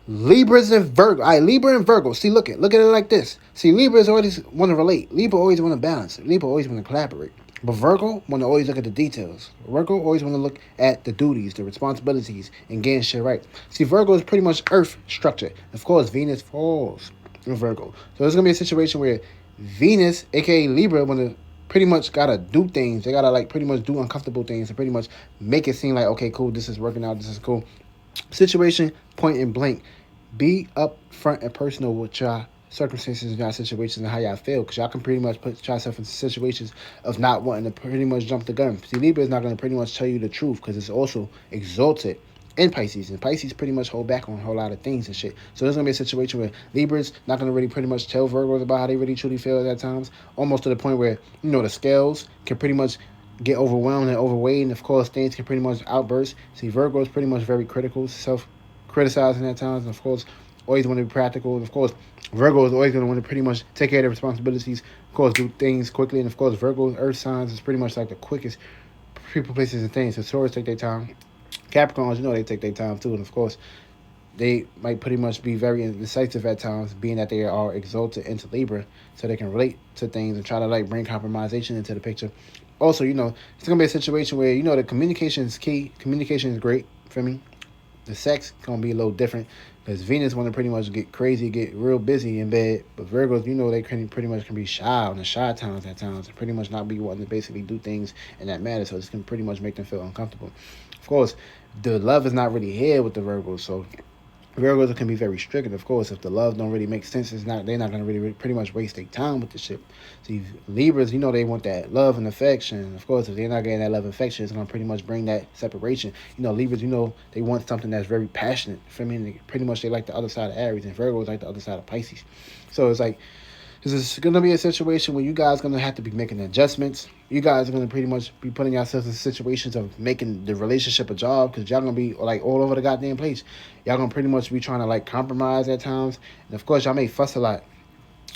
Libras and Virgo. All right, Libra and Virgo. See, look at it like this. See, Libras always want to relate. Libra always want to balance. Libra always want to collaborate. But Virgo want to always look at the details. Virgo always want to look at the duties, the responsibilities, and getting shit right. See, Virgo is pretty much Earth structure. Of course, Venus falls in Virgo. So there's gonna be a situation where Venus, aka Libra, want to pretty much gotta do things. They gotta like pretty much do uncomfortable things and pretty much make it seem like, okay, cool, this is working out, this is cool. Situation, point and blank. Be upfront and personal with y'all circumstances and y'all situations and how y'all feel, because y'all can pretty much put yourself in situations of not wanting to pretty much jump the gun. See, Libra is not going to pretty much tell you the truth because it's also exalted in Pisces, and Pisces pretty much hold back on a whole lot of things and shit. So there's gonna be a situation where Libras not gonna really pretty much tell Virgos about how they really truly feel at times, almost to the point where the scales can pretty much get overwhelmed and overweight, and of course things can pretty much outburst. See, Virgo is pretty much very critical, self criticizing at times, and of course always want to be practical, and of course Virgo is always going to want to pretty much take care of their responsibilities, of course do things quickly, and of course Virgo's earth signs is pretty much like the quickest people, places, and things. So Taurus take their time. Capricorns, they take their time too, and of course they might pretty much be very indecisive at times, being that they are exalted into Libra, so they can relate to things and try to like bring compromisation into the picture. Also, it's gonna be a situation where the communication is key. Communication is great for me. The sex gonna be a little different because Venus want to pretty much get crazy, get real busy in bed, but Virgos, they can pretty much can be shy on the shy times at times, and pretty much not be wanting to basically do things in that matter. So this can pretty much make them feel uncomfortable. Of course, the love is not really here with the Virgos, so Virgos can be very strict, and of course, if the love don't really make sense, they're not gonna really pretty much waste their time with the shit. See, Libras, they want that love and affection. And of course, if they're not getting that love and affection, it's gonna pretty much bring that separation. Libras, they want something that's very passionate. For me, pretty much they like the other side of Aries, and Virgos like the other side of Pisces. So it's like this is going to be a situation where you guys going to have to be making adjustments. You guys are going to pretty much be putting yourselves in situations of making the relationship a job, because y'all going to be like all over the goddamn place. Y'all going to pretty much be trying to like compromise at times. And of course, y'all may fuss a lot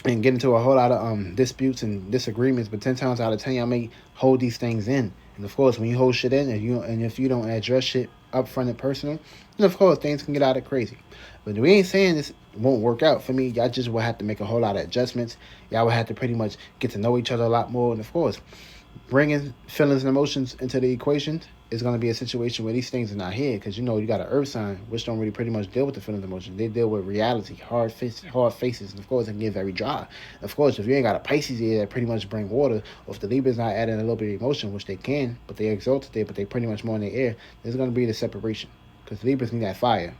and get into a whole lot of disputes and disagreements, but 10 times out of 10 y'all may hold these things in. And of course, when you hold shit in, and if you don't address shit up front and personal, then of course things can get out of crazy. But we ain't saying this won't work out. For me, y'all just will have to make a whole lot of adjustments. Y'all will have to pretty much get to know each other a lot more, and of course bringing feelings and emotions into the equation is going to be a situation where these things are not here, because you got an earth sign which don't really pretty much deal with the feelings and emotions. They deal with reality, hard faces, and of course it can get very dry. Of course, if you ain't got a Pisces here that pretty much bring water, or if the Libra's not adding a little bit of emotion, which they can, but they exalted there, but they pretty much more in the air, there's going to be the separation, because Libras need that fire.